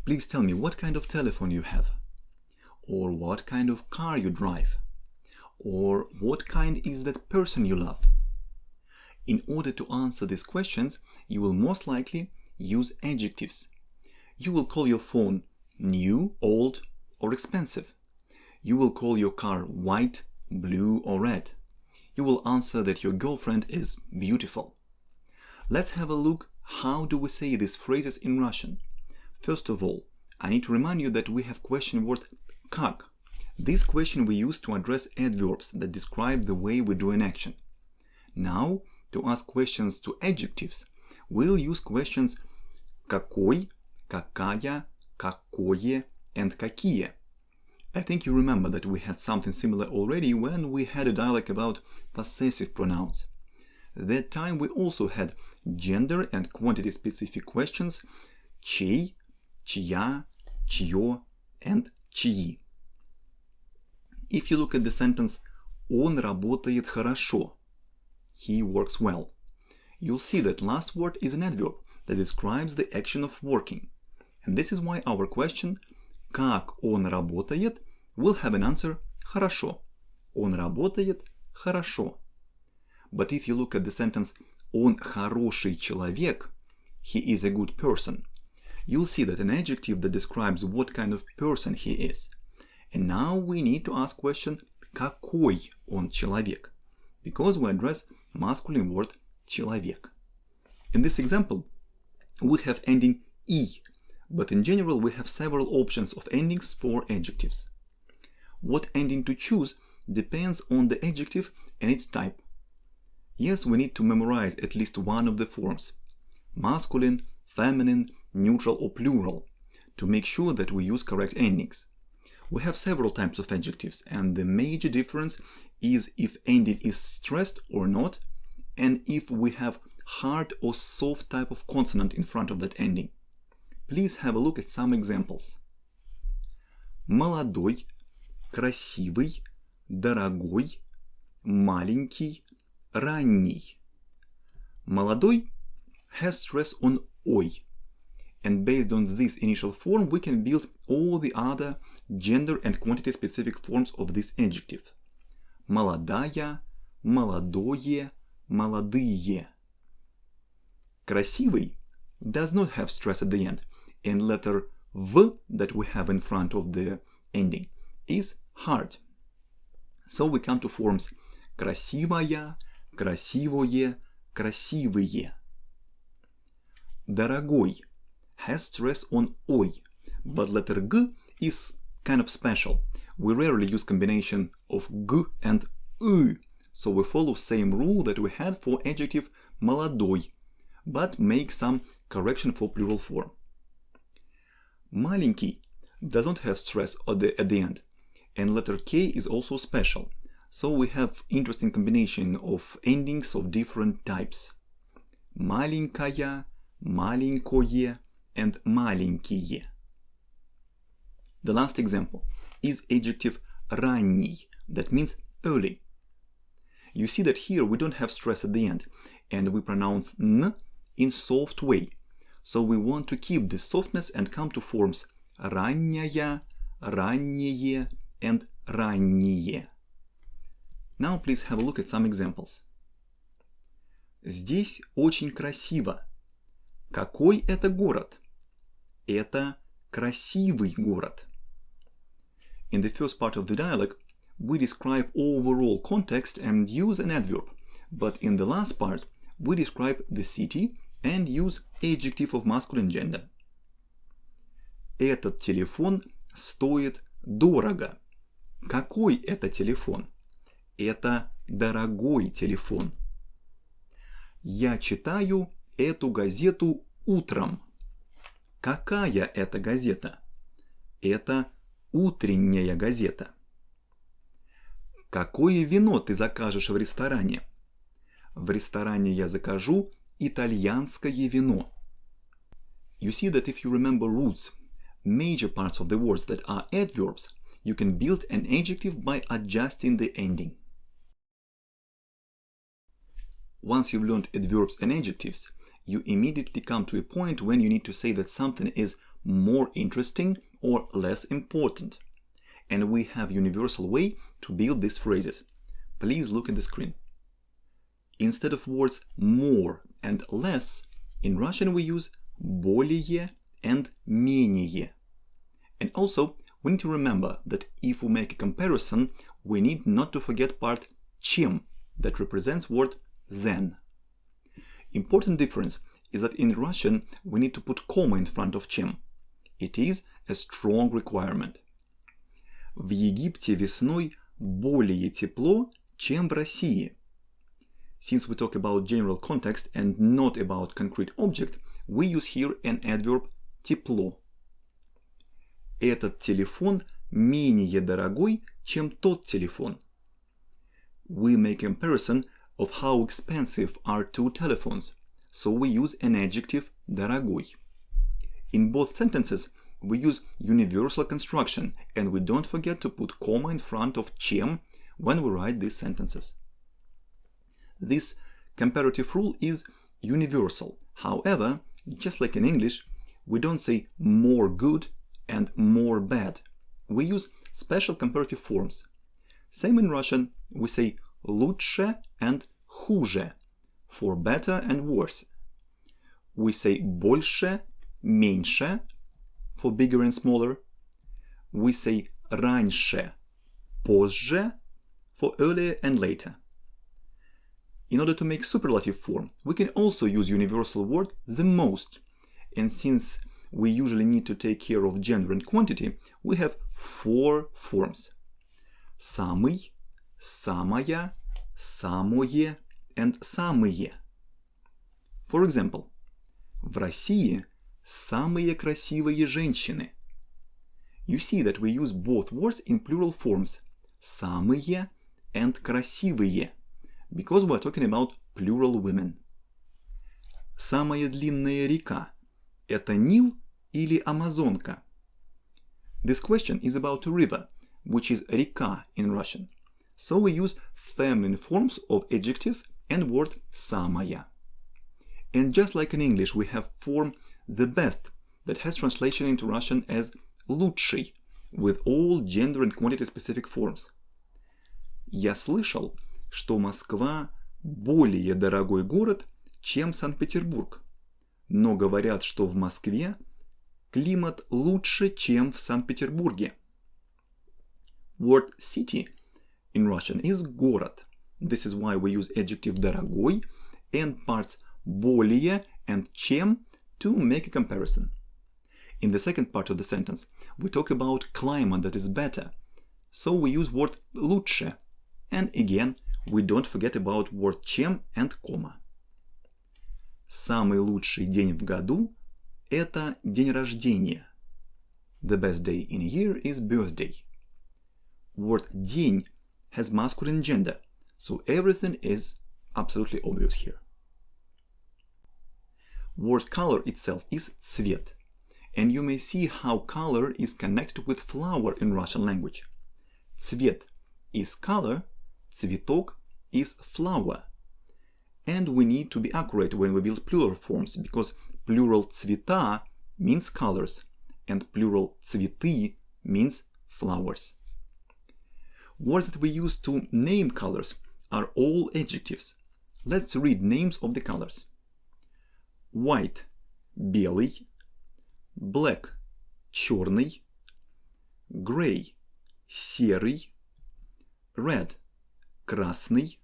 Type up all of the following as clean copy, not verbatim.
Please tell me what kind of telephone you have, or what kind of car you drive, or what kind is that person you love. In order to answer these questions, you will most likely use adjectives. You will call your phone new, old, or expensive. You will call your car white, blue, or red. You will answer that your girlfriend is beautiful. Let's have a look how do we say these phrases in Russian. First of all, I need to remind you that we have question word как. This question we use to address adverbs that describe the way we do an action. Now, to ask questions to adjectives, we'll use questions какой, какая, какое, and какие. I think you remember that we had something similar already when we had a dialogue about possessive pronouns. That time we also had gender and quantity specific questions чей, чья, чье, and чьи. If you look at the sentence он работает хорошо, he works well, you'll see that last word is an adverb that describes the action of working. And this is why our question как он работает will have an answer хорошо. Он работает хорошо. But if you look at the sentence он хороший человек, he is a good person, you'll see that an adjective that describes what kind of person he is. And now we need to ask question какой он человек, because we address masculine word человек. In this example, we have ending «и», but in general we have several options of endings for adjectives. What ending to choose depends on the adjective and its type. Yes, we need to memorize at least one of the forms, masculine, feminine, neutral or plural, to make sure that we use correct endings. We have several types of adjectives, and the major difference is if ending is stressed or not, and if we have hard or soft type of consonant in front of that ending. Please have a look at some examples. Молодой, красивый, дорогой, маленький, ранний. Молодой has stress on ой, and based on this initial form we can build all the other gender and quantity specific forms of this adjective. Молодая, молодое, молодые. Красивый does not have stress at the end, and letter V that we have in front of the ending is hard. So we come to forms красивая, красивое, красивые. Дорогой has stress on ой, but letter G is kind of special. We rarely use combination of G and U, so we follow same rule that we had for adjective молодой, but make some correction for plural form. Маленький doesn't have stress at the end, and letter K is also special, so we have interesting combination of endings of different types. Маленькая, маленькое, and маленькие. The last example is adjective ранний, that means early. You see that here we don't have stress at the end, and we pronounce n in soft way. So we want to keep this softness and come to forms ранняя, раннее, and ранние. Now please have a look at some examples. Здесь очень красиво. Какой это город? Это красивый город. In the first part of the dialogue, we describe overall context and use an adverb, but in the last part, we describe the city and use adjective of masculine gender. Этот телефон стоит дорого. Какой это телефон? Это дорогой телефон. Я читаю эту газету утром. Какая это газета? Это утренняя газета. Какое вино ты закажешь в ресторане? В ресторане я закажу итальянское вино. You see that if you remember roots, major parts of the words that are adverbs, you can build an adjective by adjusting the ending. Once you've learned adverbs and adjectives, you immediately come to a point when you need to say that something is more interesting or less important. And we have universal way to build these phrases. Please look at the screen. Instead of words more and less, in Russian we use более and менее. And also, we need to remember that if we make a comparison, we need not to forget part чем that represents word then. Important difference is that in Russian we need to put comma in front of чем. It is a strong requirement. В Египте весной более тепло, чем в России. Since we talk about general context and not about concrete object, we use here an adverb тепло. Этот телефон менее дорогой, чем тот телефон. We make a comparison of how expensive are two telephones, so we use an adjective дорогой. In both sentences, we use universal construction, and we don't forget to put comma in front of чем when we write these sentences. This comparative rule is universal. However, just like in English, we don't say more good and more bad. We use special comparative forms. Same in Russian, we say лучше and хуже for better and worse. We say больше, меньше for bigger and smaller. We say раньше, позже for earlier and later. In order to make superlative form, we can also use universal word the most. And since we usually need to take care of gender and quantity, we have 4 forms. Самый, самая, самое and самые. For example, в России самые красивые женщины. You see that we use both words in plural forms, самые and красивые, because we are talking about plural women. Самая длинная река – это Нил или Амазонка? This question is about a river, which is река in Russian. So we use feminine forms of adjective and word самая. And just like in English, we have form the best that has translation into Russian as лучший, with all gender and quantity specific forms. Я слышал, что Москва более дорогой город, чем Санкт-Петербург. Но говорят, что в Москве климат лучше, чем в Санкт-Петербурге. Word city in Russian is город. This is why we use adjective дорогой and parts более and чем to make a comparison. In the second part of the sentence, we talk about climate that is better. So we use word лучше. And again, we don't forget about word чем and comma. Самый лучший день в году – это день рождения. The best day in a year is birthday. Word день has masculine gender, so everything is absolutely obvious here. Word color itself is цвет, and you may see how color is connected with flower in Russian language. Цвет is color, цветок is flower. And we need to be accurate when we build plural forms, because plural цвета means colors, and plural цветы means flowers. Words that we use to name colors are all adjectives. Let's read names of the colors. White – белый, black – черный, gray – серый, red – красный,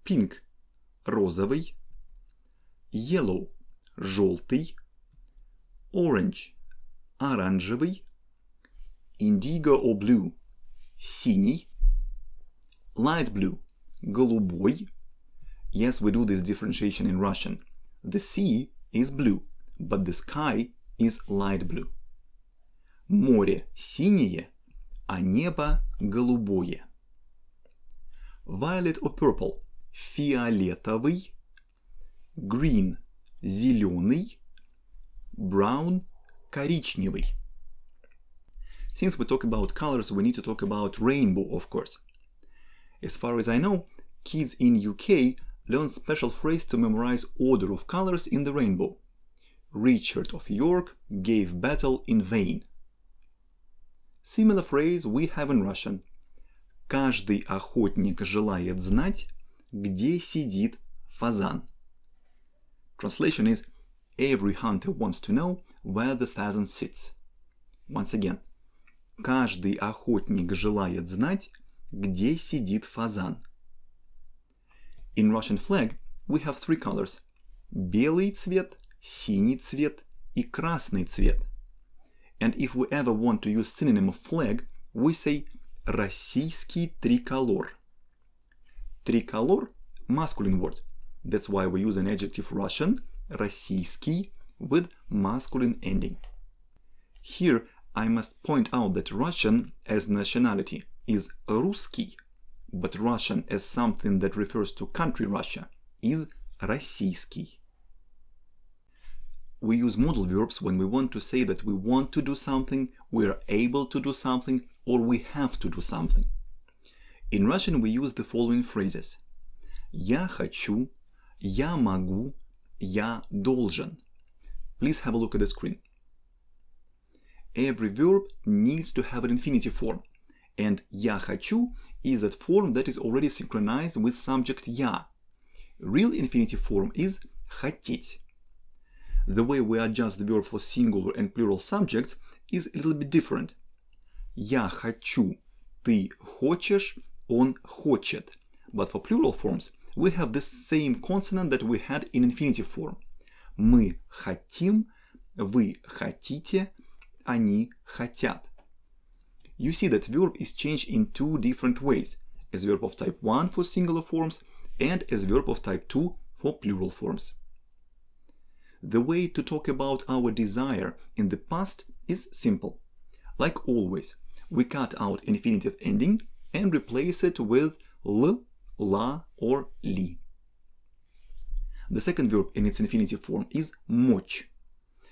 pink – розовый, yellow – желтый, orange – оранжевый, indigo or blue – синий, light blue – голубой. Yes, we do this differentiation in Russian. The sea is blue, but the sky is light blue. Море синее, а небо голубое. Violet or purple – фиолетовый, green – зеленый, brown – коричневый. Since we talk about colors, we need to talk about rainbow, of course. As far as I know, kids in UK learn special phrase to memorize order of colors in the rainbow. Richard of York gave battle in vain. Similar phrase we have in Russian. Каждый охотник желает знать, где сидит фазан. Translation is, every hunter wants to know where the pheasant sits. Once again, каждый охотник желает знать, где сидит фазан. In Russian flag, we have three colors: белый цвет, синий цвет и красный цвет. And if we ever want to use synonym of flag, we say российский триколор. Триколор – masculine word. That's why we use an adjective Russian, российский, with masculine ending. Here, I must point out that Russian as nationality is русский, but Russian as something that refers to country Russia is российский. We use modal verbs when we want to say that we want to do something, we are able to do something, or we have to do something. In Russian we use the following phrases: Я хочу, я могу, я должен. Please have a look at the screen. Every verb needs to have an infinitive form, and я хочу is that form that is already synchronized with subject я. Real infinitive form is хотеть. The way we adjust the verb for singular and plural subjects is a little bit different. Я хочу, ты хочешь, он хочет. But for plural forms, we have the same consonant that we had in infinitive form. Мы хотим, вы хотите, они хотят. You see that verb is changed in two different ways, as verb of type 1 for singular forms and as verb of type 2 for plural forms. The way to talk about our desire in the past is simple. Like always, we cut out infinitive ending and replace it with l, la, or li. The second verb in its infinitive form is мочь.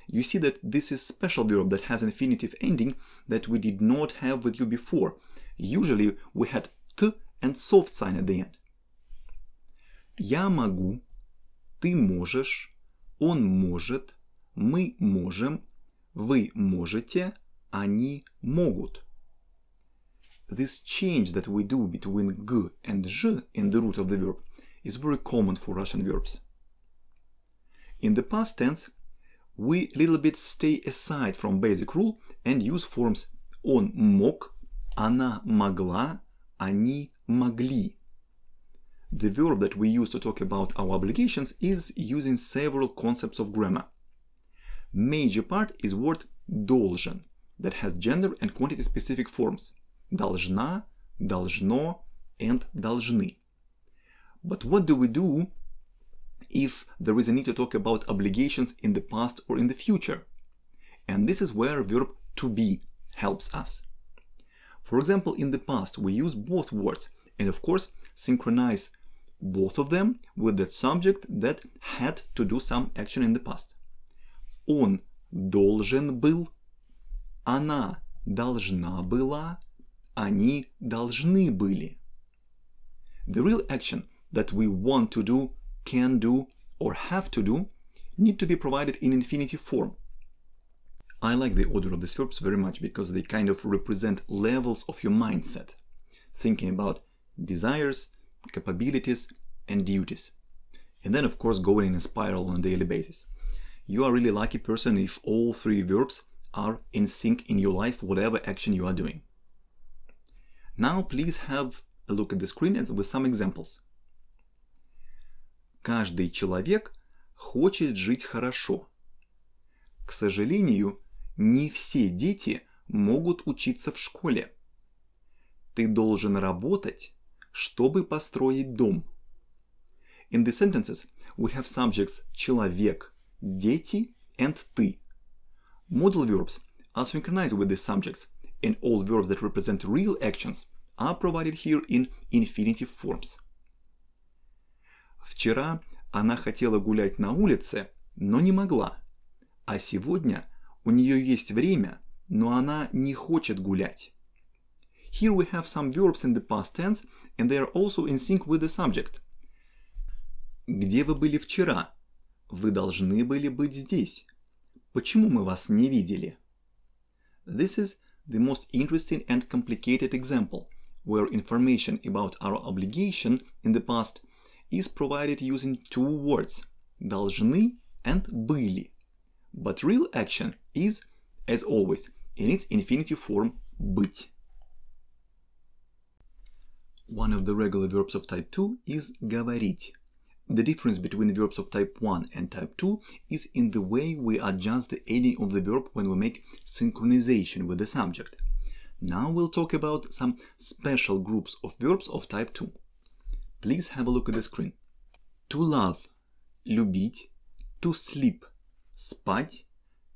You see that this is a special verb that has an infinitive ending that we did not have with you before. Usually we had t and soft sign at the end. Я могу, ты можешь, он может, мы можем, вы можете, они могут. This change that we do between g and zh in the root of the verb is very common for Russian verbs. In the past tense, we a little bit stay aside from basic rule and use forms он мог, она могла, они могли. The verb that we use to talk about our obligations is using several concepts of grammar. Major part is word должен that has gender and quantity specific forms должна, должно, and должны. But what do we do if there is a need to talk about obligations in the past or in the future? And this is where verb to be helps us. For example, in the past we use both words and of course synchronize both of them with that subject that had to do some action in the past. Он должен был, она должна была, они должны были. The real action that we want to do, can do, or have to do need to be provided in infinitive form. I like the order of these verbs very much because they kind of represent levels of your mindset, thinking about desires, capabilities, and duties. And then of course going in a spiral on a daily basis. You are a really lucky person if all three verbs are in sync in your life, whatever action you are doing. Now please have a look at the screen with some examples. Каждый человек хочет жить хорошо. К сожалению, не все дети могут учиться в школе. Ты должен работать, чтобы построить дом. In the sentences, we have subjects человек, дети, and ты. Modal verbs are synchronized with the subjects, and all verbs that represent real actions are provided here in infinitive forms. Вчера она хотела гулять на улице, но не могла. А сегодня у нее есть время, но она не хочет гулять. Here we have some verbs in the past tense, and they are also in sync with the subject. Где вы были вчера? Вы должны были быть здесь. Почему мы вас не видели? This is the most interesting and complicated example, where information about our obligation in the past is provided using two words, должны and были. But real action is, as always, in its infinitive form быть. One of the regular verbs of type 2 is говорить. The difference between the verbs of type 1 and type 2 is in the way we adjust the ending of the verb when we make synchronization with the subject. Now we'll talk about some special groups of verbs of type 2. Please have a look at the screen. To love – любить, to sleep – спать,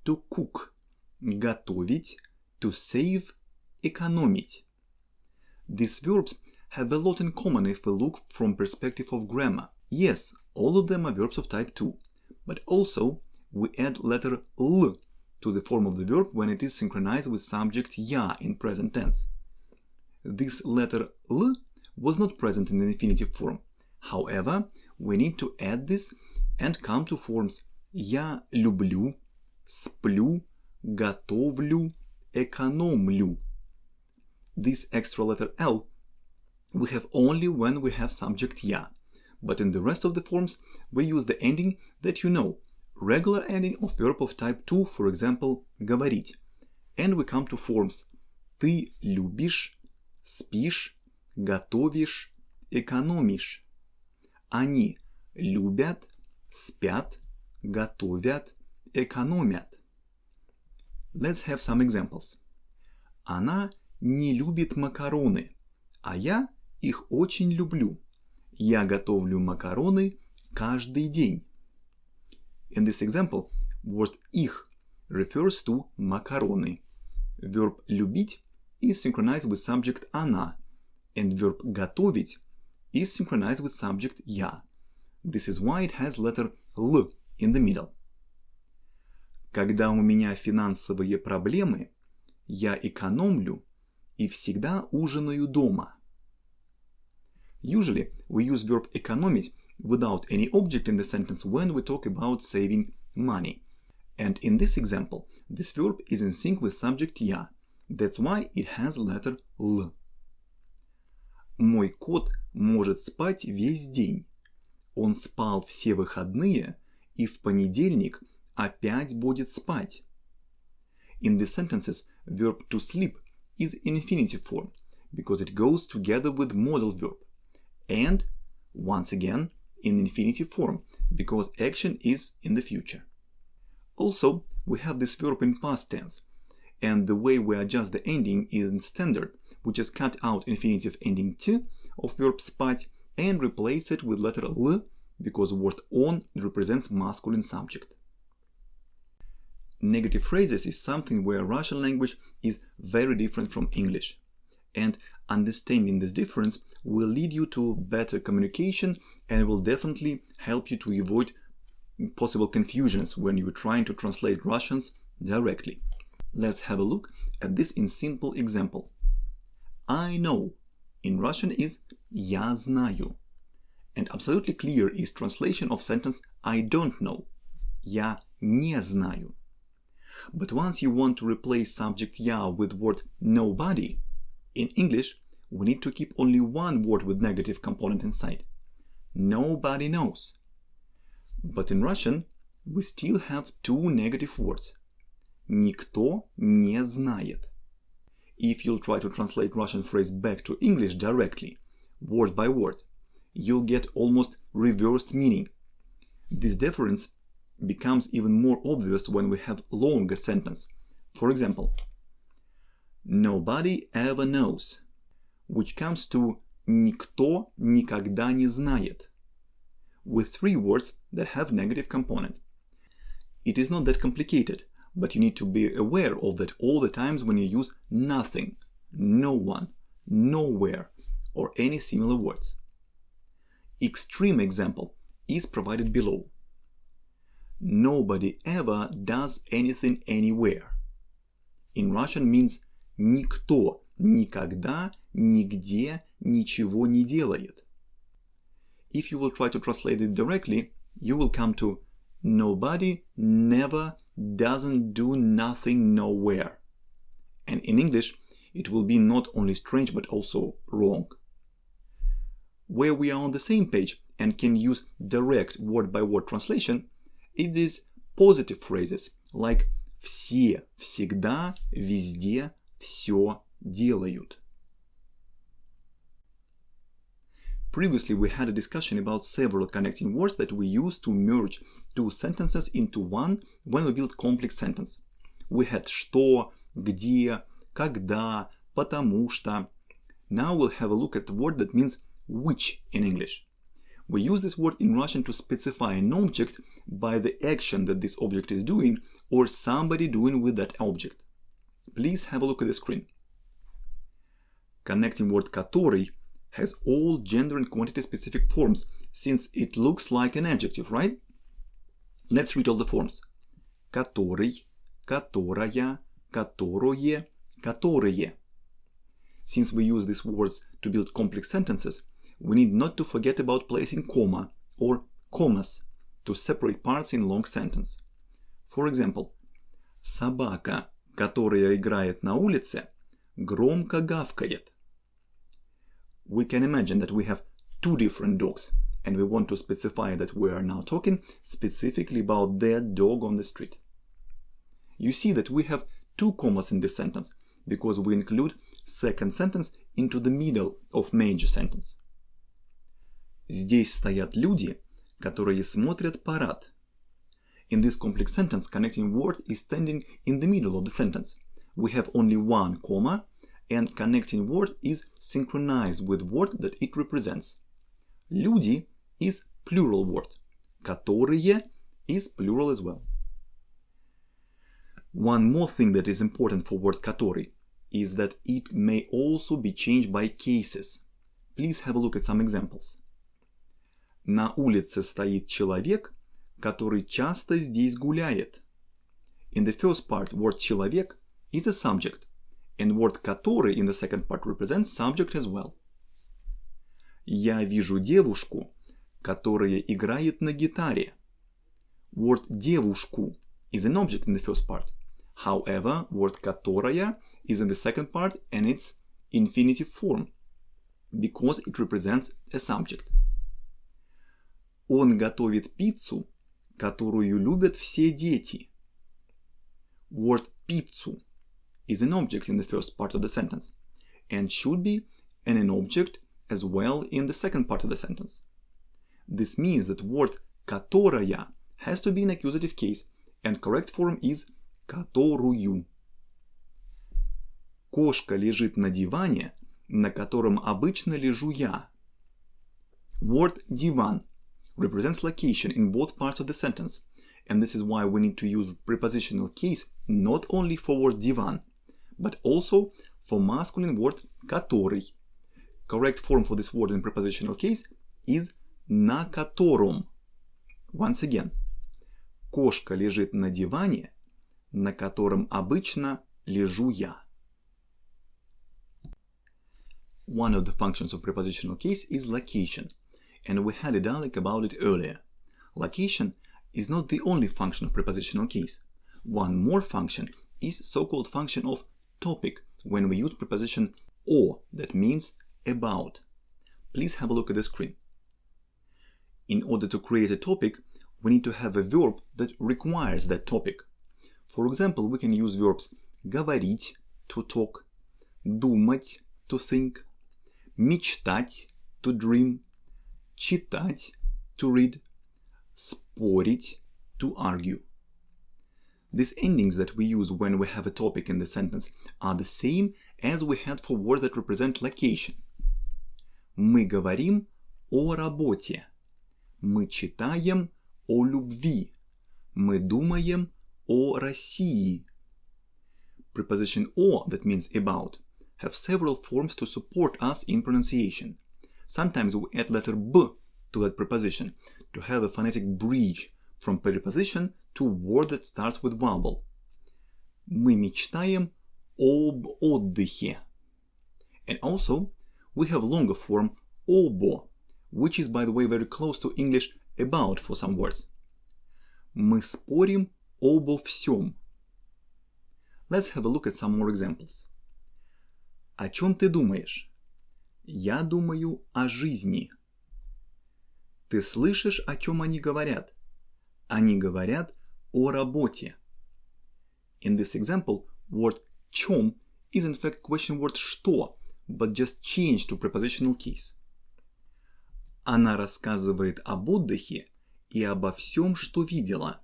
to cook – готовить, to save – экономить. These verbs have a lot in common if we look from perspective of grammar. Yes, all of them are verbs of type 2, but also we add letter L to the form of the verb when it is synchronized with subject я in present tense. This letter L was not present in the infinitive form. However, we need to add this and come to forms я люблю, сплю, готовлю, экономлю. This extra letter L we have only when we have subject я. But in the rest of the forms, we use the ending that you know, regular ending of verb of type 2, for example, говорить. And we come to forms ты любишь, спишь, готовишь, экономишь. Они любят, спят, готовят, экономят. Let's have some examples. Она не любит макароны, а я их очень люблю. Я готовлю макароны каждый день. In this example, word их refers to макароны. Verb любить is synchronized with subject она, and verb готовить is synchronized with subject я. This is why it has letter L in the middle. Когда у меня финансовые проблемы, я экономлю и всегда ужинаю дома. Usually, we use verb экономить without any object in the sentence when we talk about saving money. And in this example, this verb is in sync with subject я. That's why it has letter L. Мой кот может спать весь день. Он спал все выходные и в понедельник опять будет спать. In these sentences, verb to sleep is in infinitive form because it goes together with modal verb. And, once again, in infinitive form, because action is in the future. Also, we have this verb in past tense, and the way we adjust the ending is in standard, which is cut out infinitive ending t of verb спать and replace it with letter L, because word on represents masculine subject. Negative phrases is something where Russian language is very different from English, and understanding this difference will lead you to better communication and will definitely help you to avoid possible confusions when you're trying to translate Russians directly. Let's have a look at this in simple example. I know in Russian is я знаю. And absolutely clear is translation of sentence I don't know. Я не знаю. But once you want to replace subject я with word nobody, in English, we need to keep only one word with negative component inside. Nobody knows. But in Russian, we still have two negative words. Никто не знает. If you'll try to translate Russian phrase back to English directly, word by word, you'll get almost reversed meaning. This difference becomes even more obvious when we have longer sentence. For example, nobody ever knows, which comes to никто никогда не знает, with three words that have negative component. It is not that complicated, but you need to be aware of that all the times when you use nothing, no one, nowhere, or any similar words. Extreme example is provided below. Nobody ever does anything anywhere. In Russian means никто никогда, нигде, ничего не делает. If you will try to translate it directly, you will come to nobody never doesn't do nothing nowhere. And in English, it will be not only strange but also wrong. Where we are on the same page and can use direct word-by-word translation, it is positive phrases like все, всегда, везде, все делают. Previously, we had a discussion about several connecting words that we use to merge two sentences into one when we build complex sentence. We had что, где, когда, потому что. Now we'll have a look at the word that means which in English. We use this word in Russian to specify an object by the action that this object is doing or somebody doing with that object. Please have a look at the screen. Connecting word который has all gender and quantity specific forms since it looks like an adjective, right? Let's read all the forms. Который, которая, которое, которые. Since we use these words to build complex sentences, we need not to forget about placing comma or commas to separate parts in long sentence. For example, собака, которая играет на улице, громко гавкает. We can imagine that we have two different dogs, and we want to specify that we are now talking specifically about that dog on the street. You see that we have two commas in this sentence because we include second sentence into the middle of major sentence. Здесь стоят люди, которые смотрят парад. In this complex sentence, connecting word is standing in the middle of the sentence. We have only one comma, and connecting word is synchronized with word that it represents. Люди is plural word. Которые is plural as well. One more thing that is important for word который is that it may also be changed by cases. Please have a look at some examples. На улице стоит человек, который часто здесь гуляет. In the first part, word человек is a subject, and word который in the second part represents subject as well. Я вижу девушку, которая играет на гитаре. Word девушку is an object in the first part. However, word которая is in the second part and it's infinitive form because it represents a subject. Он готовит пиццу, которую любят все дети. Word пиццу is an object in the first part of the sentence and should be an object as well in the second part of the sentence. This means that word которая has to be in accusative case and correct form is которую. Кошка лежит на диване, на котором обычно лежу я. Word диван represents location in both parts of the sentence, and this is why we need to use prepositional case not only for word диван, but also for masculine word который. Correct form for this word in prepositional case is на котором. Once again, кошка лежит на диване, на котором обычно лежу я. One of the functions of prepositional case is location, and we had a dialogue about it earlier. Location is not the only function of prepositional case. One more function is so-called function of topic when we use preposition о, that means about. Please have a look at the screen. In order to create a topic, we need to have a verb that requires that topic. For example, we can use verbs говорить, to talk, думать, to think, мечтать, to dream, читать, to read, спорить, to argue. These endings that we use when we have a topic in the sentence are the same as we had for words that represent location. Мы говорим о работе. Мы читаем о любви. Мы думаем о России. Preposition о, that means about, have several forms to support us in pronunciation. Sometimes we add letter b to that preposition to have a phonetic bridge from preposition to word that starts with vowel. Мы мечтаем об отдыхе. And also, we have longer form обо, which is, by the way, very close to English about for some words. Мы спорим обо всем. Let's have a look at some more examples. О чем ты думаешь? Я думаю о жизни. Ты слышишь, о чем они говорят? Они говорят о работе. In this example, word чем is in fact question word что, but just changed to prepositional case. Она рассказывает об отдыхе и обо всем, что видела.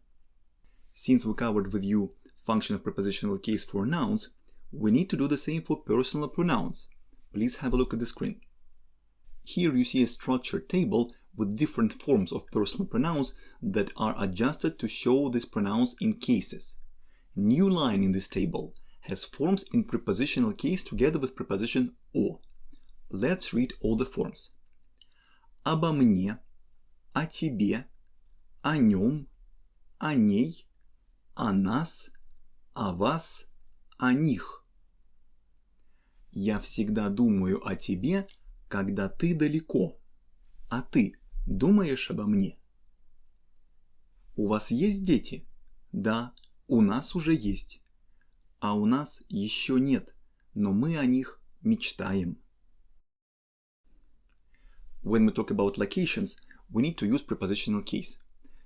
Since we covered with you function of prepositional case for nouns, we need to do the same for personal pronouns. Please have a look at the screen. Here you see a structured table with different forms of personal pronouns that are adjusted to show these pronouns in cases. New line in this table has forms in prepositional case together with preposition о. Let's read all the forms. Обо мне, о тебе, о нем, о ней, о нас, о вас, о них. Я всегда думаю о тебе, когда ты далеко. А ты думаешь обо мне? У вас есть дети? Да, у нас уже есть. А у нас еще нет, но мы о них мечтаем. When we talk about locations, we need to use prepositional case.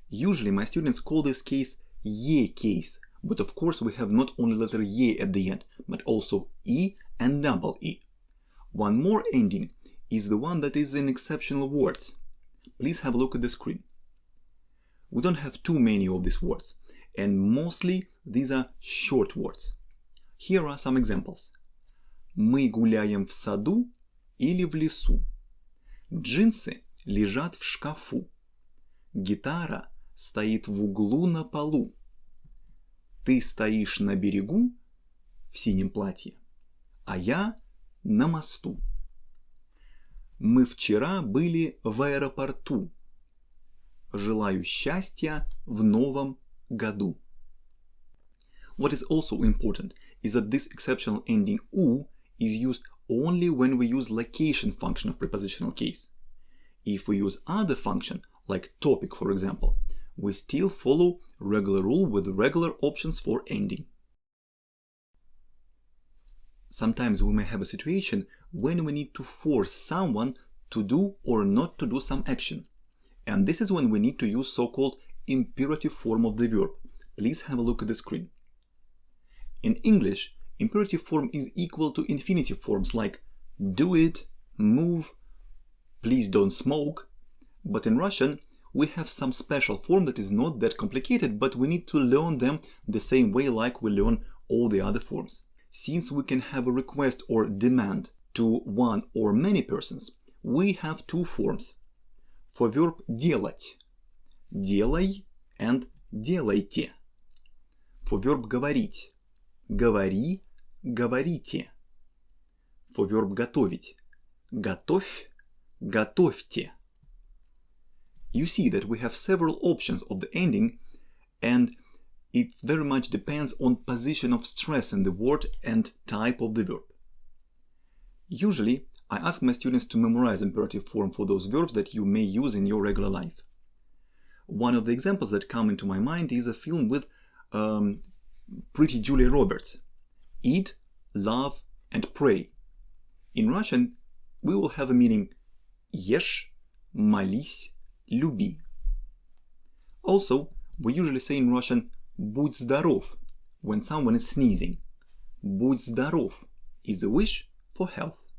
Usually my students call this case ye case, but of course we have not only letter ye at the end, but also e and double e. One more ending is the one that is in exceptional words. Please have a look at the screen. We don't have too many of these words, and mostly these are short words. Here are some examples. Мы гуляем в саду или в лесу. Джинсы лежат в шкафу. Гитара стоит в углу на полу. Ты стоишь на берегу в синем платье, а я на мосту. Мы вчера были в аэропорту. Желаю счастья в новом году. What is also important is that this exceptional ending u is used only when we use location function of prepositional case. If we use other function, like topic for example, we still follow regular rule with regular options for ending. Sometimes we may have a situation when we need to force someone to do or not to do some action. And this is when we need to use so-called imperative form of the verb. Please have a look at the screen. In English, imperative form is equal to infinitive forms like do it, move, please don't smoke. But in Russian, we have some special form that is not that complicated, but we need to learn them the same way like we learn all the other forms. Since we can have a request or demand to one or many persons, we have two forms. For verb делать, делай and делайте. For verb говорить, говори, говорите. For verb готовить, готовь, готовьте. You see that we have several options of the ending, and it very much depends on position of stress in the word and type of the verb. Usually, I ask my students to memorize imperative form for those verbs that you may use in your regular life. One of the examples that come into my mind is a film with pretty Julia Roberts. Eat, love, and pray. In Russian, we will have a meaning ешь, молись, люби. Also, we usually say in Russian будь здоров when someone is sneezing. Будь здоров is a wish for health.